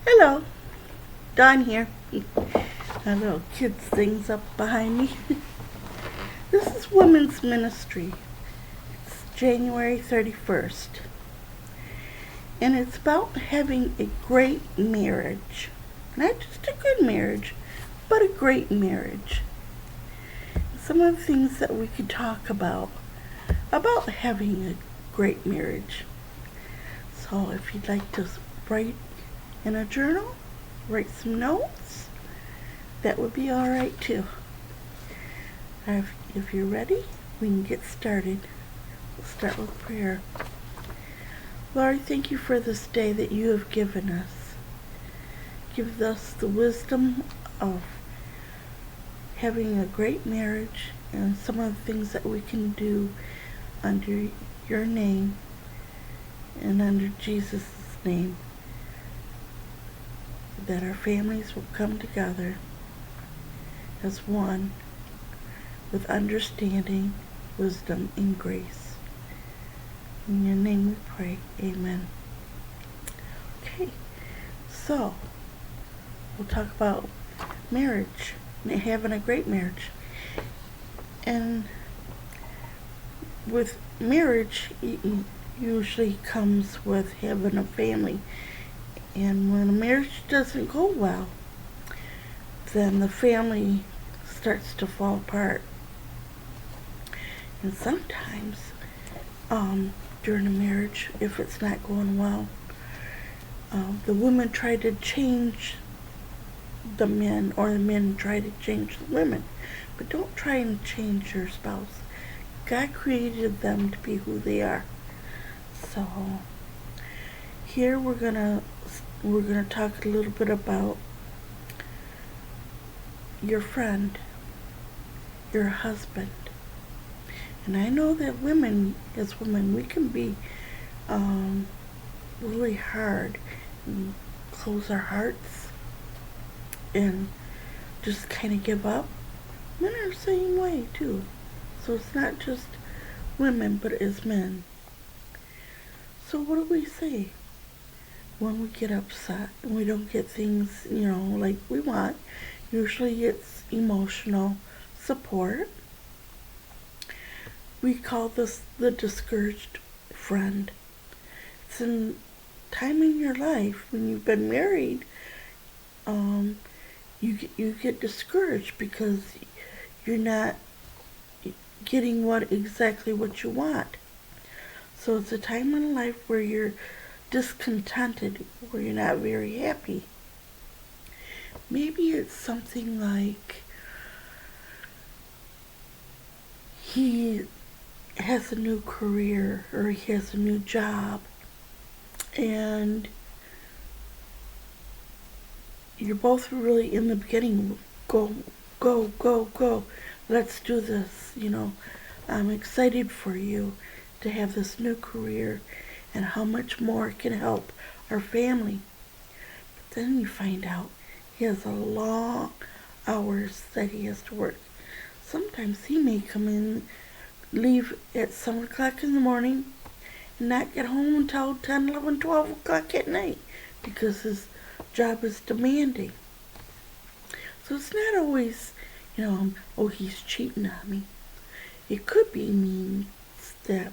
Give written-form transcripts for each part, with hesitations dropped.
Hello, Dawn here. My little kids things up behind me. This is Women's Ministry. It's January 31st. And it's about having a great marriage. Not just a good marriage, but a great marriage. Some of the things that we could talk about having a great marriage. So if you'd like to write in a journal, write some notes, that would be all right too. If you're ready, we can get started. We'll start with prayer. Lord, thank you for this day that you have given us. Give us the wisdom of having a great marriage and some of the things that we can do under your name and under Jesus' name, that our families will come together as one with understanding, wisdom, and grace. In your name we pray. Amen. Okay, so we'll talk about marriage, having a great marriage. And with marriage, it usually comes with having a family. And when a marriage doesn't go well, then the family starts to fall apart. And sometimes, during a marriage, if it's not going well, the women try to change the men, or the men try to change the women. But don't try and change your spouse. God created them to be who they are. So here we're gonna talk a little bit about your friend, your husband. And I know that as women, we can be really hard and close our hearts and just kind of give up. Men are the same way too. So it's not just women, but it's men. So what do we say when we get upset and we don't get things, like we want? Usually it's emotional support. We call this the discouraged friend. It's a time in your life when you've been married, you get discouraged because you're not getting exactly what you want. So it's a time in life where you're discontented, where you're not very happy. Maybe it's something like he has a new career or he has a new job, and you're both really in the beginning, go, go, go, go, let's do this, I'm excited for you to have this new career and how much more it can help our family. But then you find out he has a long hours that he has to work. Sometimes he may come in, leave at 7 o'clock in the morning and not get home until 10, 11, 12 o'clock at night because his job is demanding. So it's not always, he's cheating on me. It could be means that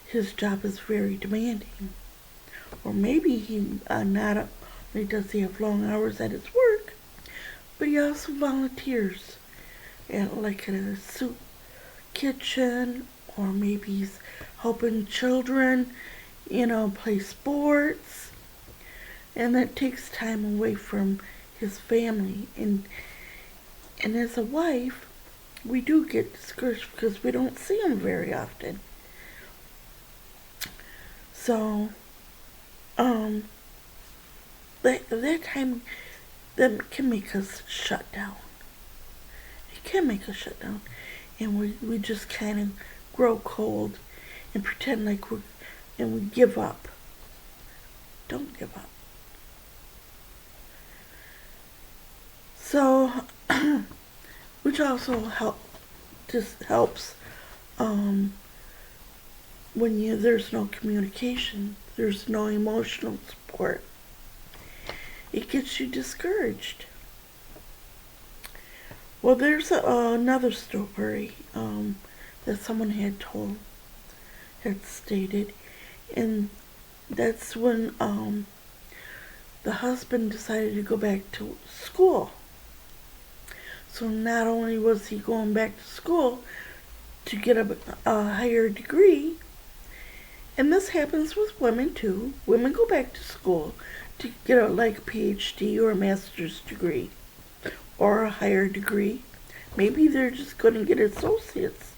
his job is very demanding. Or maybe he not only does he have long hours at his work, but he also volunteers at like a soup kitchen, or maybe he's helping children, play sports, and that takes time away from his family. And as a wife, we do get discouraged because we don't see him very often. So, that time, that can make us shut down. It can make us shut down. And we just kind of grow cold and pretend like we give up. Don't give up. So, which also helps when there's no communication, there's no emotional support. it gets you discouraged. Well, there's another story that someone had stated, and that's when the husband decided to go back to school. So not only was he going back to school to get a higher degree, and this happens with women too. Women go back to school to get a PhD or a master's degree or a higher degree. Maybe they're just going to get associates.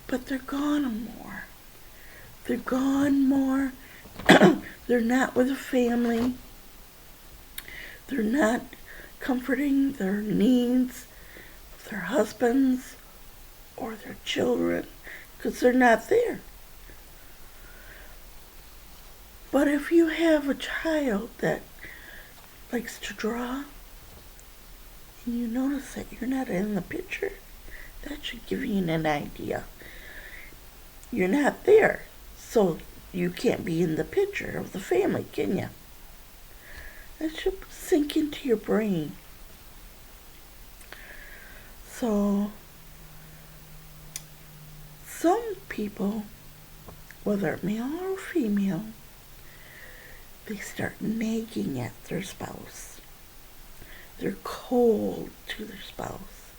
But they're gone more. They're gone more. They're not with a family. They're not comforting their needs of their husbands or their children because they're not there. But if you have a child that likes to draw and you notice that you're not in the picture, that should give you an idea. You're not there, so you can't be in the picture of the family, can you? That should sink into your brain. So, some people, whether male or female, they start nagging at their spouse. They're cold to their spouse.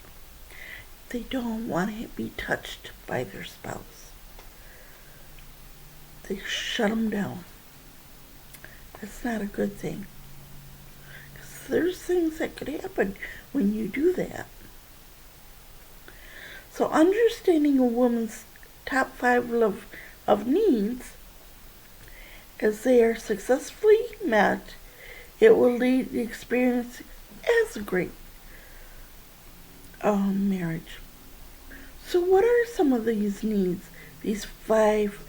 They don't want to be touched by their spouse. They shut them down. That's not a good thing. Because there's things that could happen when you do that. So understanding a woman's top 5 of needs, as they are successfully met, it will lead the experience as a great marriage. So what are some of these needs, these 5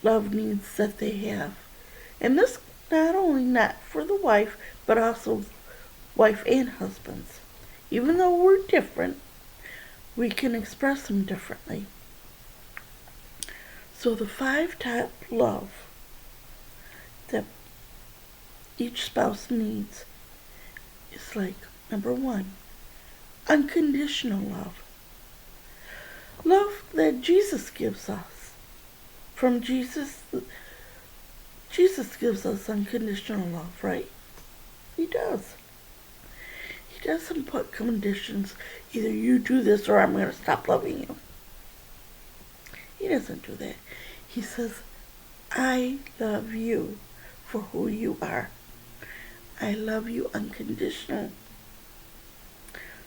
love needs that they have? And this not for the wife, but also wife and husbands. Even though we're different, we can express them differently. So the 5 top love that each spouse needs is number 1, unconditional love. Love that Jesus gives us. From Jesus gives us unconditional love, right? He does. He doesn't put conditions, either you do this or I'm going to stop loving you. He doesn't do that. He says, I love you for who you are. I love you unconditional.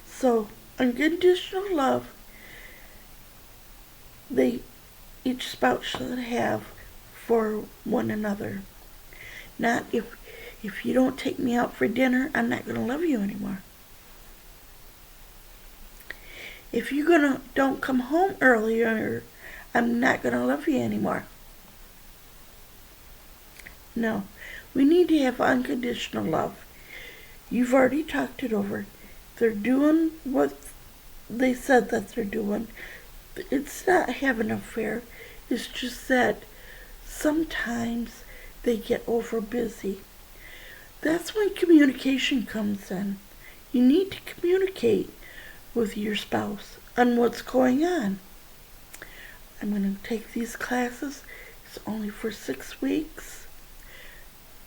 So, unconditional love, each spouse should have for one another. Not if you don't take me out for dinner, I'm not going to love you anymore. If you don't come home earlier, I'm not going to love you anymore. No, we need to have unconditional love. You've already talked it over. They're doing what they said that they're doing. It's not having an affair. It's just that sometimes they get over busy. That's when communication comes in. You need to communicate with your spouse on what's going on. I'm going to take these classes. It's only for 6 weeks.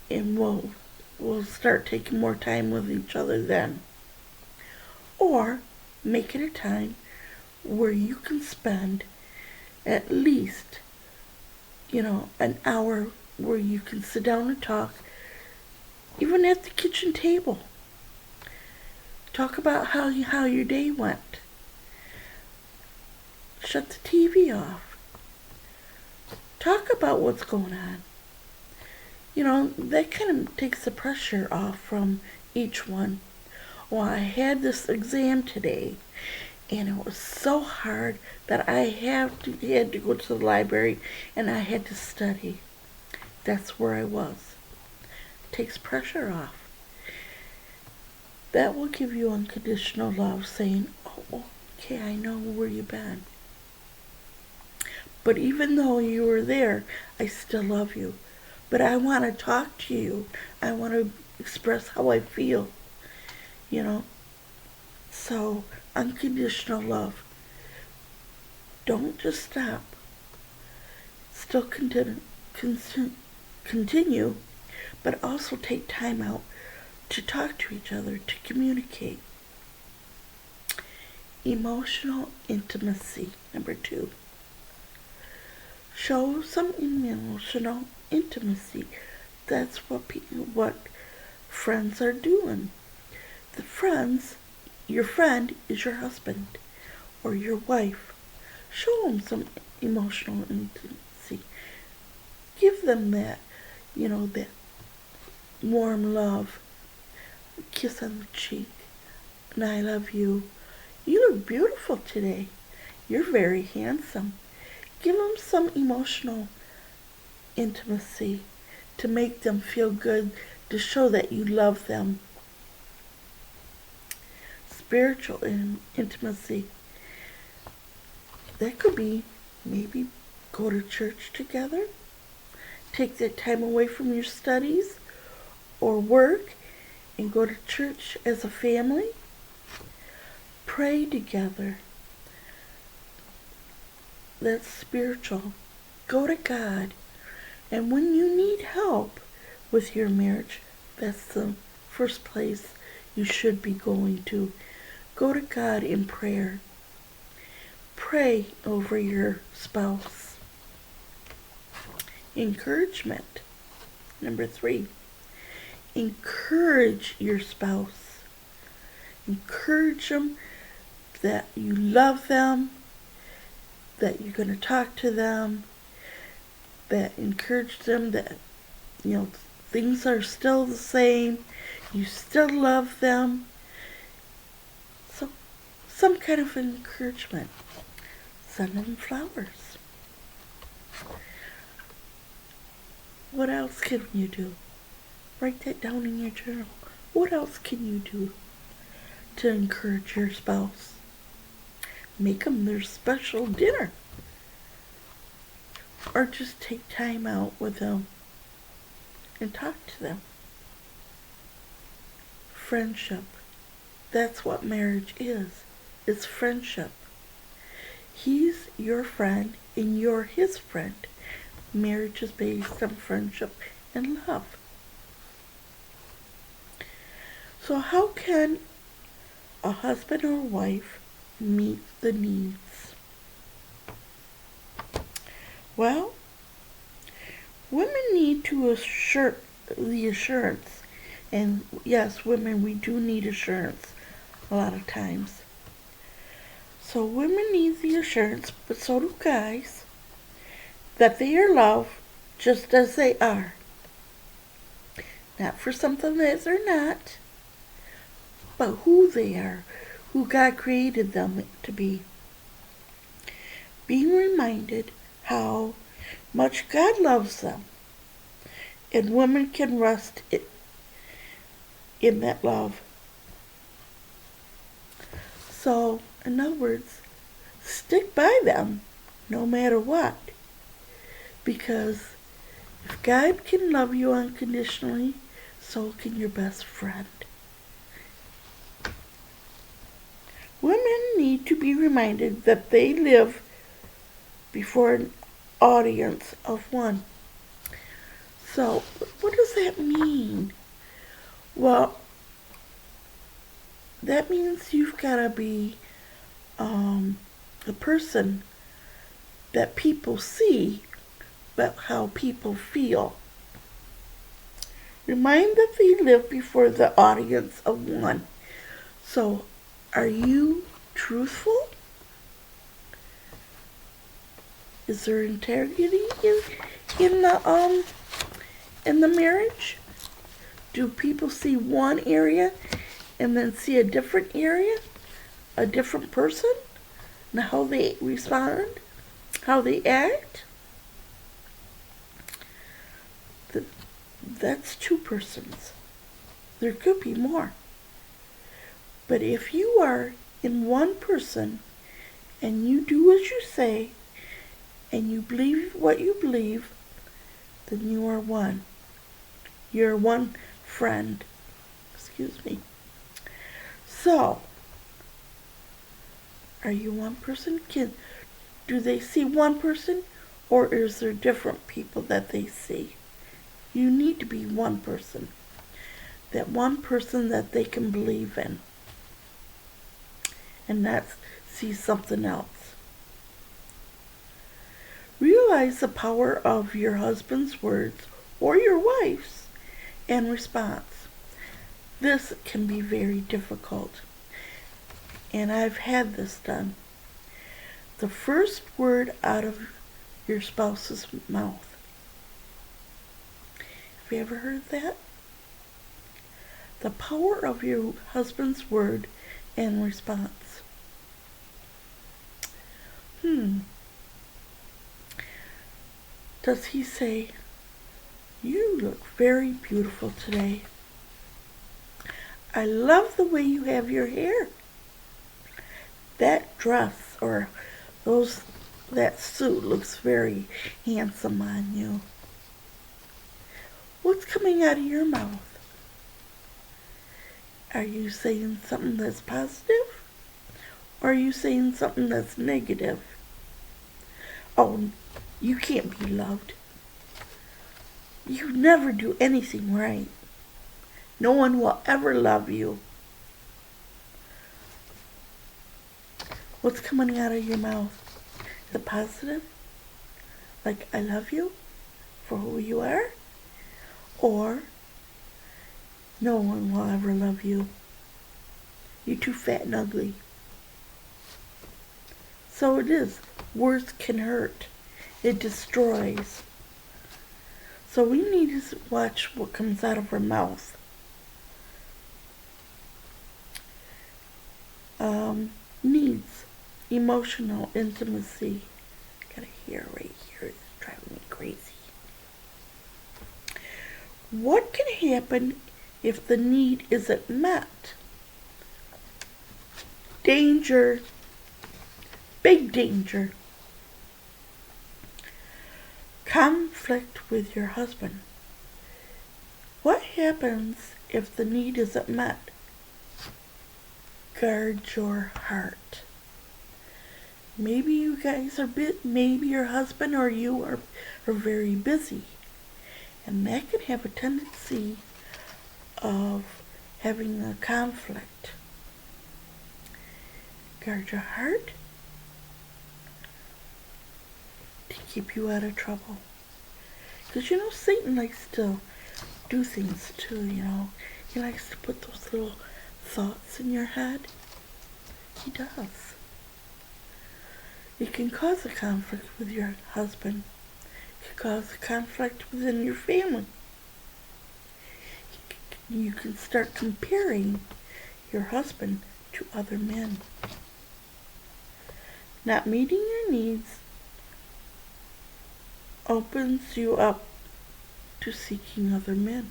And we'll start taking more time with each other then. Or make it a time where you can spend at least, an hour where you can sit down and talk, even at the kitchen table. Talk about how your day went. Shut the TV off. Talk about what's going on. That kind of takes the pressure off from each one. Well, I had this exam today, and it was so hard that I had to go to the library and I had to study. That's where I was. Takes pressure off. That will give you unconditional love, saying, oh, okay, I know where you've been. But even though you were there, I still love you. but I want to talk to you. I want to express how I feel, you know. So, unconditional love. Don't just stop. Still continue, but also take time out to talk to each other, to communicate. Emotional intimacy, number 2. Show some emotional intimacy. That's what friends are doing. Your friend is your husband or your wife. Show them some emotional intimacy. Give them that, that warm love, a kiss on the cheek, and I love you. You look beautiful today. You're very handsome. Give them some emotional intimacy to make them feel good, to show that you love them. Spiritual intimacy. That could be maybe go to church together, take that time away from your studies or work and go to church as a family. Pray together. That's spiritual. Go to God. And when you need help with your marriage, that's the first place you should be going to. Go to God in prayer. Pray over your spouse. Encouragement. Number 3. Encourage your spouse. Encourage them that you love them, that you're going to talk to them, that encourage them that, things are still the same, you still love them. So, some kind of encouragement. Send them flowers. What else can you do? Write that down in your journal. What else can you do to encourage your spouse? Make them their special dinner. Or just take time out with them and talk to them. Friendship. That's what marriage is. It's friendship. He's your friend and you're his friend. Marriage is based on friendship and love. So how can a husband or wife meet the needs? Well, women need to assure the assurance. And yes, women, we do need assurance a lot of times. So women need the assurance, but so do guys, that they are loved just as they are. Not for something that they're not, but who they are, who God created them to be. Being reminded how much God loves them, and women can rest in that love. So, in other words, stick by them no matter what. Because if God can love you unconditionally, so can your best friend. Women need to be reminded that they live before an audience of one. So, what does that mean? Well, that means you've got to be a person that people see, but how people feel. Remind that they live before the audience of one. So, are you truthful? Is there integrity in the marriage? Do people see one area and then see a different area, a different person, and how they respond, how they act? That's two persons. There could be more. But if you are in one person and you do as you say and you believe what you believe, then you are one. You're one friend. Excuse me. So, are you one person? Do they see one person, or is there different people that they see? You need to be one person. That one person that they can believe in. And not see something else. Realize the power of your husband's words or your wife's and response. This can be very difficult. And I've had this done. The first word out of your spouse's mouth. Have you ever heard that? The power of your husband's word and response. Does he say, "You look very beautiful today. I love the way you have your hair. That dress or that suit looks very handsome on you." What's coming out of your mouth? Are you saying something that's positive? Or are you saying something that's negative? Oh, you can't be loved. You never do anything right. No one will ever love you. What's coming out of your mouth? Is it positive? Like, "I love you for who you are"? Or, "No one will ever love you. You're too fat and ugly." So it is. Words can hurt. It destroys. So we need to watch what comes out of our mouth. Needs. Emotional intimacy. Got a hair right here. It's driving me crazy. What can happen if the need isn't met? Danger. Big danger. Conflict with your husband. What happens if the need isn't met? Guard your heart. Maybe you guys are maybe your husband or you are very busy. And that can have a tendency of having a conflict. Guard your heart to keep you out of trouble. Because Satan likes to do things too, He likes to put those little thoughts in your head. He does. It can cause a conflict with your husband. It can cause a conflict within your family. You can start comparing your husband to other men. Not meeting your needs opens you up to seeking other men.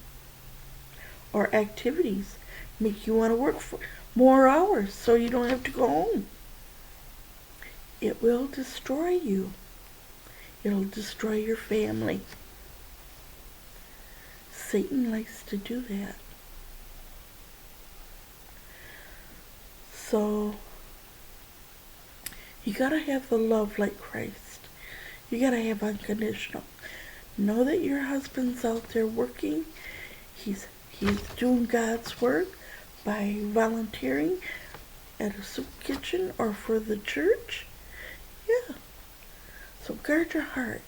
Or activities make you want to work for more hours so you don't have to go home. It will destroy you. It'll destroy your family. Satan likes to do that. So, you gotta have the love like Christ. You gotta have unconditional. Know that your husband's out there working. He's doing God's work by volunteering at a soup kitchen or for the church. Yeah. So guard your heart.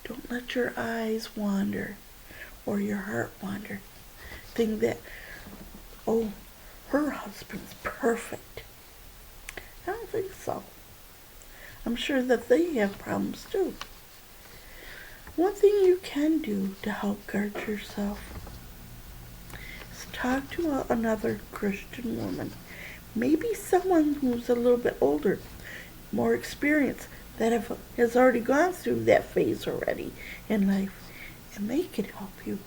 Don't let your eyes wander or your heart wander. Think that, oh, her husband's perfect. I don't think so. I'm sure that they have problems too. One thing you can do to help guard yourself is talk to another Christian woman. Maybe someone who's a little bit older, more experienced, that has already gone through that phase already in life, and they can help you.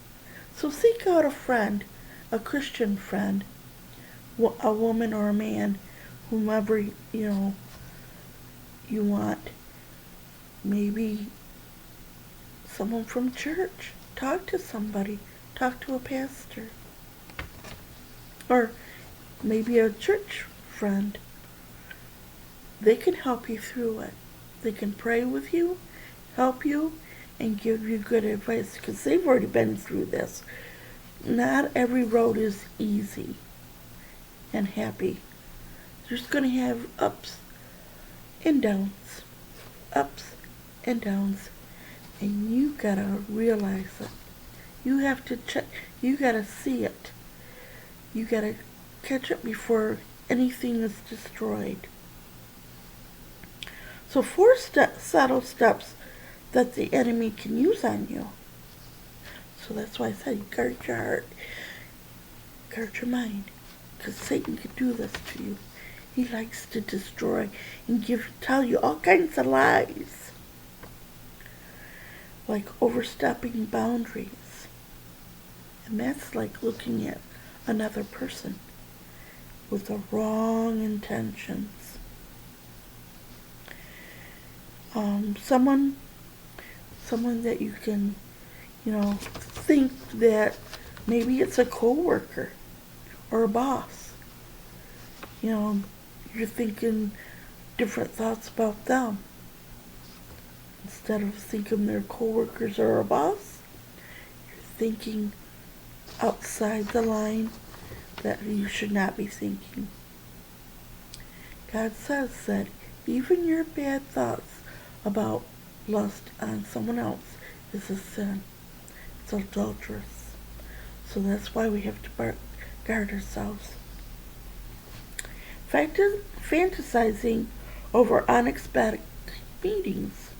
So seek out a friend, a Christian friend, a woman or a man, whomever you want. Maybe someone from church. talk to somebody. Talk to a pastor. Or maybe a church friend. They can help you through it. They can pray with you, help you, and give you good advice because they've already been through this. Not every road is easy and happy. You're just going to have ups and downs. Ups and downs. And you got to realize it. You have to check. You got to see it. You got to catch it before anything is destroyed. So 4 subtle steps that the enemy can use on you. So that's why I said you guard your heart, guard your mind, because Satan can do this to you. He likes to destroy and tell you all kinds of lies, like overstepping boundaries. And that's like looking at another person with the wrong intentions. Someone that you can, think that maybe it's a coworker or a boss. You're thinking different thoughts about them. Instead of thinking they're coworkers or a boss, you're thinking outside the line that you should not be thinking. God says that even your bad thoughts about lust on someone else is a sin. It's adulterous. So that's why we have to guard ourselves. Fantasizing over unexpected meetings.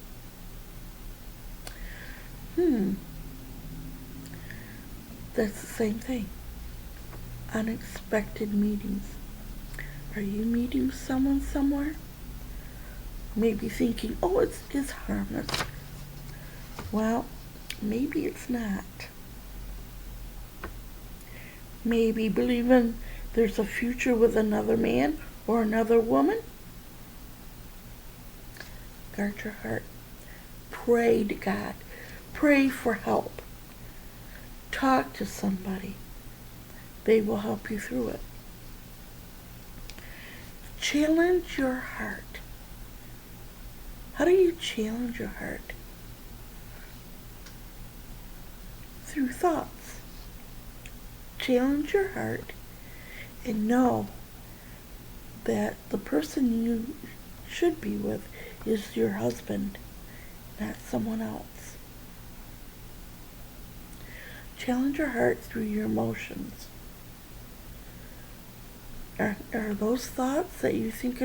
That's the same thing. Unexpected meetings. Are you meeting someone somewhere? Maybe thinking, oh, it's harmless. Well, maybe it's not. Maybe believing there's a future with another man or another woman. Guard your heart. Pray to God. Pray for help. Talk to somebody. They will help you through it. Challenge your heart. How do you challenge your heart? Through thoughts. Challenge your heart and know that the person you should be with is your husband, not someone else. Challenge your heart through your emotions. Are those thoughts that you think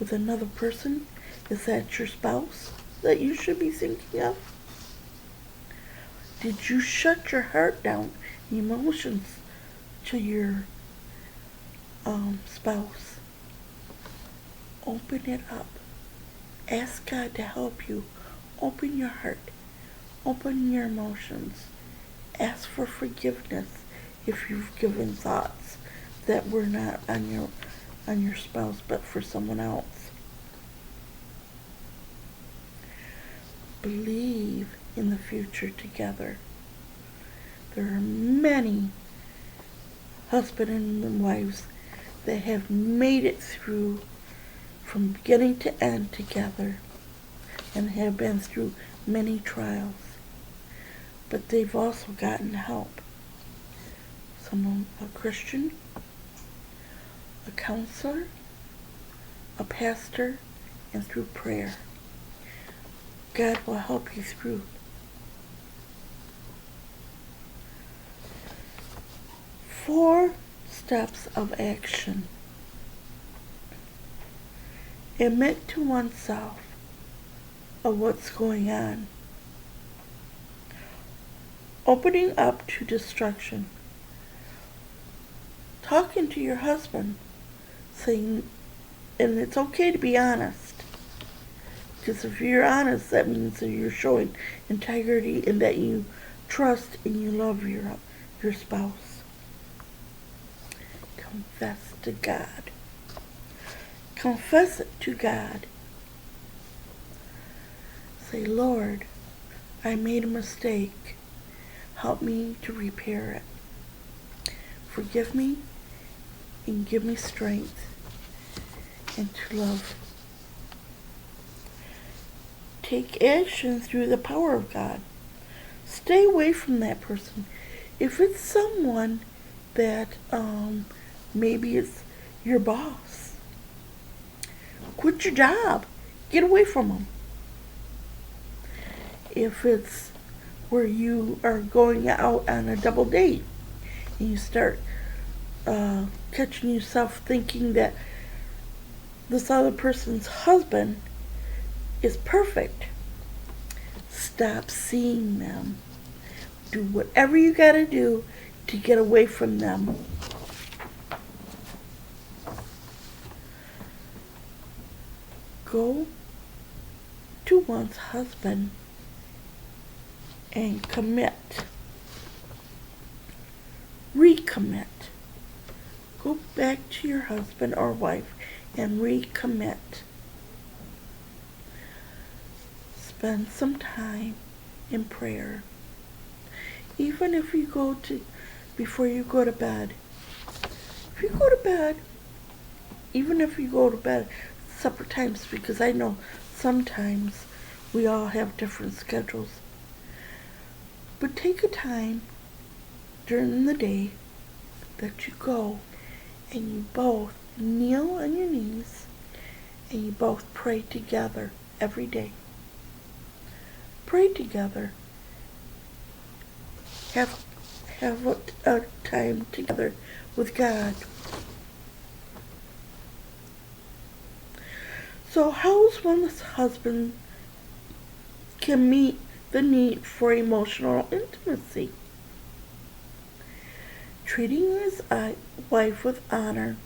with another person? Is that your spouse that you should be thinking of? Did you shut your heart down, emotions, to your spouse? Open it up. Ask God to help you. Open your heart. Open your emotions. Ask for forgiveness if you've given thoughts that were not on your spouse but for someone else. Believe in the future together. There are many husbands and wives that have made it through from beginning to end together and have been through many trials. But they've also gotten help. Someone, a Christian, a counselor, a pastor, and through prayer. God will help you through. Four steps of action. Admit to oneself of what's going on. Opening up to destruction. Talking to your husband, saying, and it's okay to be honest. Because if you're honest, that means that you're showing integrity and that you trust and you love your spouse. Confess to God. Confess it to God. Say, Lord, I made a mistake. help me to repair it. Forgive me and give me strength and to love. Take action through the power of God. Stay away from that person. If it's someone that maybe it's your boss, quit your job. Get away from them. If it's where you are going out on a double date and you start catching yourself thinking that this other person's husband is perfect, stop seeing them. Do whatever you gotta do to get away from them. Go to one's husband and commit. Recommit. Go back to your husband or wife and recommit. Spend some time in prayer. Even if you before you go to bed. If you go to bed, even if you go to bed separate times, because I know sometimes we all have different schedules. But take a time during the day that you go and you both kneel on your knees and you both pray together every day. Pray together. Have a time together with God. So how's one's husband can meet the need for emotional intimacy? Treating his wife with honor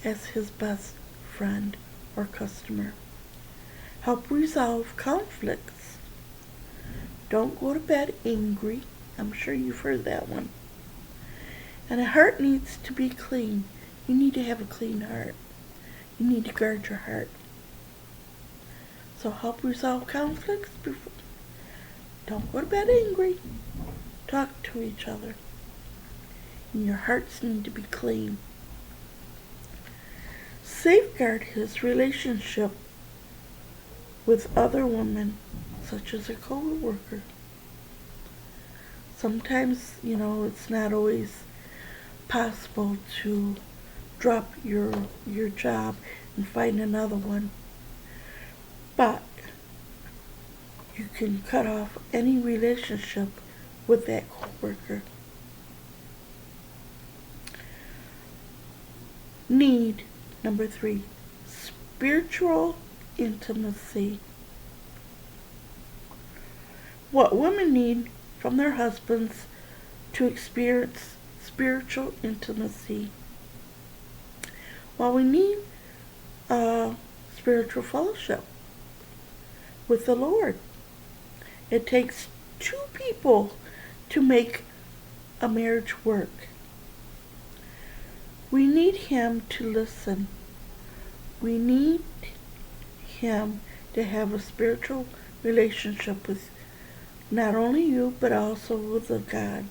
as his best friend or customer. Help resolve conflicts. Don't go to bed angry. I'm sure you've heard that one. And a heart needs to be clean. You need to have a clean heart. You need to guard your heart. So help resolve conflicts before. Don't go to bed angry. Talk to each other. And your hearts need to be clean. Safeguard his relationship with other women, such as a co-worker. Sometimes, it's not always possible to drop your job and find another one. But you can cut off any relationship with that coworker. Need number 3, spiritual intimacy. What women need from their husbands to experience spiritual intimacy. Well, we need spiritual fellowship with the Lord. It takes 2 people to make a marriage work. We need him to listen. We need him to have a spiritual relationship with not only you, but also with God.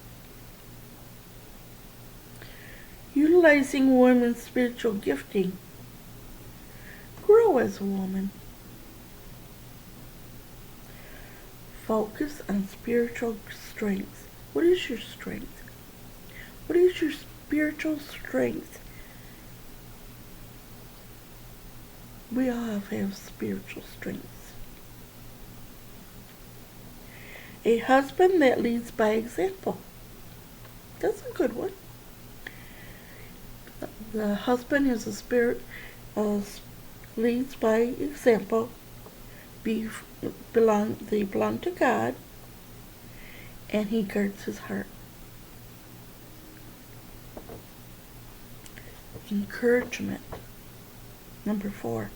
Utilizing women's spiritual gifting. Grow as a woman. Focus on spiritual strength. What is your strength? What is your spiritual strength? We all have spiritual strengths. A husband that leads by example. That's a good one. The husband is a spirit, leads by example. They belong to God, and he guards his heart. Encouragement. Number 4.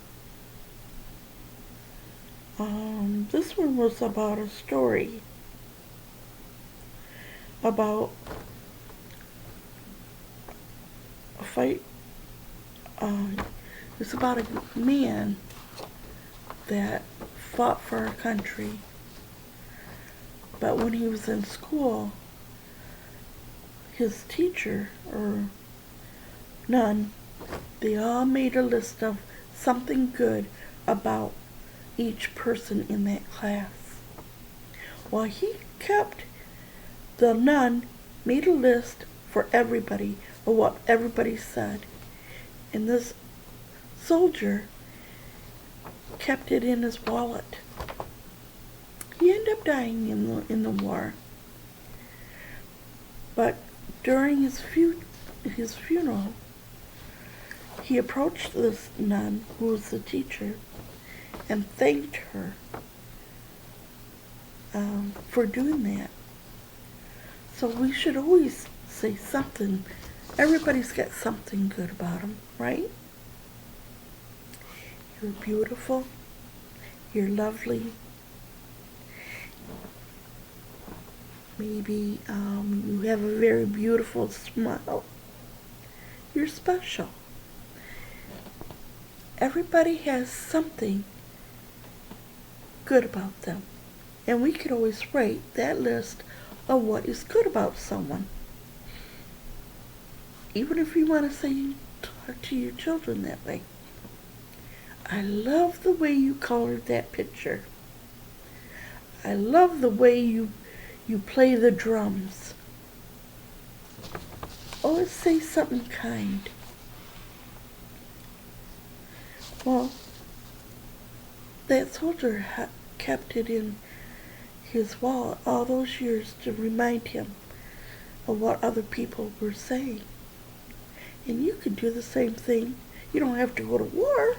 This one was about a story about a fight. It's about a man that fought for our country, but when he was in school, his teacher or nun, they all made a list of something good about each person in that class. Well, the nun made a list for everybody of what everybody said. And this soldier kept it in his wallet. He ended up dying in the war. But during his funeral, he approached this nun, who was the teacher, and thanked her for doing that. So we should always say something. Everybody's got something good about them, right? You're beautiful. You're lovely. Maybe you have a very beautiful smile. You're special. Everybody has something good about them. And we could always write that list of what is good about someone. Even if you want to say, talk to your children that way. I love the way you colored that picture. I love the way you play the drums. Always say something kind. Well, that soldier kept it in his wallet all those years to remind him of what other people were saying. And you could do the same thing. You don't have to go to war,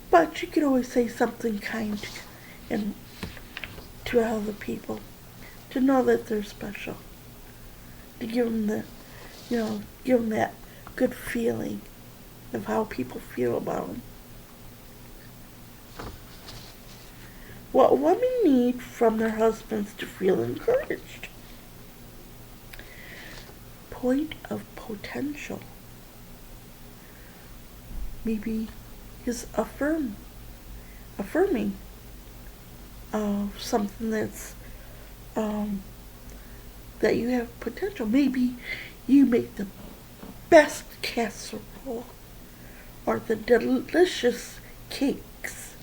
but you could always say something kind and to other people, to know that they're special, to give them give them that good feeling of how people feel about them. What women need from their husbands to feel encouraged. Point of potential. Maybe his affirming of something that's that you have potential. Maybe you make the best casserole or the delicious cakes.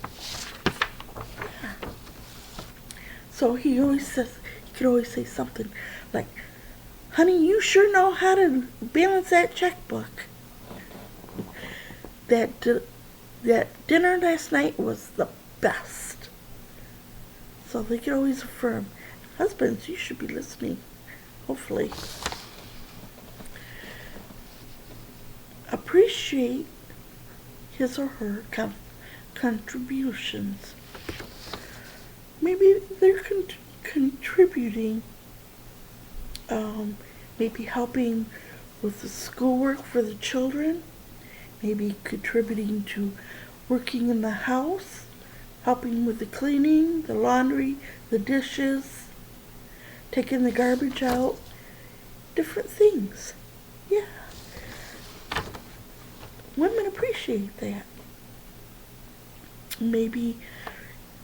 So he could always say something like, honey, you sure know how to balance that checkbook. That dinner last night was the best. So they could always affirm. Husbands, you should be listening, hopefully. Appreciate his or her contributions. Maybe they're contributing, maybe helping with the schoolwork for the children, maybe contributing to working in the house, helping with the cleaning, the laundry, the dishes, taking the garbage out, different things. Yeah. Women appreciate that. Maybe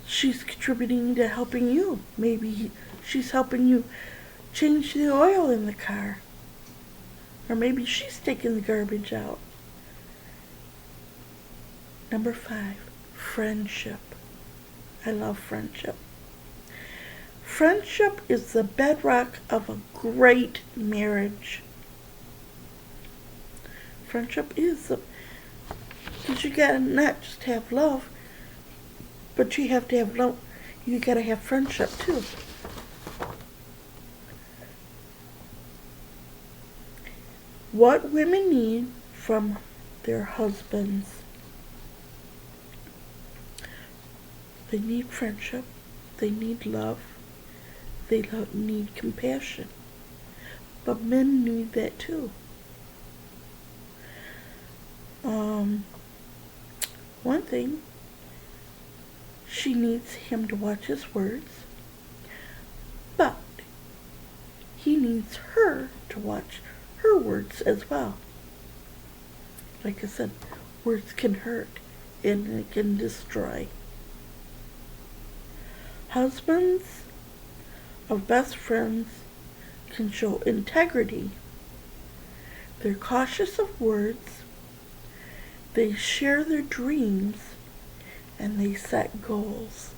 she's contributing to helping you. Maybe she's helping you change the oil in the car. Or maybe she's taking the garbage out. Number 5, friendship. I love friendship. Friendship is the bedrock of a great marriage. Friendship is because you gotta not just have love, but you have to have love. You gotta have friendship too. What women need from their husbands. They need friendship. They need love. They need compassion. But men need that too. One thing, she needs him to watch his words, but he needs her to watch her words as well. Like I said, words can hurt and it can destroy. Husbands of best friends can show integrity. They're cautious of words. They share their dreams, and they set goals.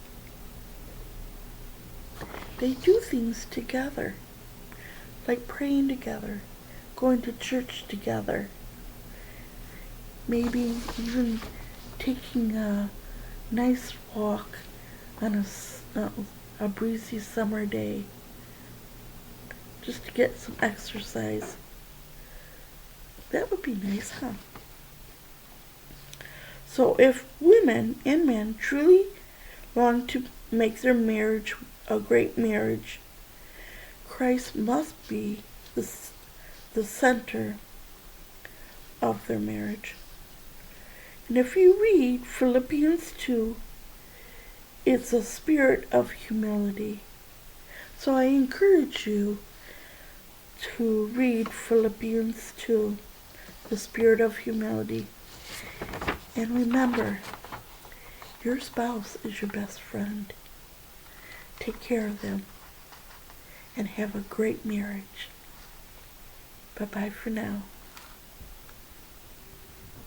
They do things together, like praying together, going to church together, maybe even taking a nice walk on a breezy summer day, just to get some exercise. That would be nice, huh? So if women and men truly want to make their marriage a great marriage, Christ must be the center of their marriage. And if you read Philippians 2, it's a spirit of humility. So I encourage you to read Philippians 2, the spirit of humility. And remember, your spouse is your best friend. Take care of them and have a great marriage. Bye-bye for now.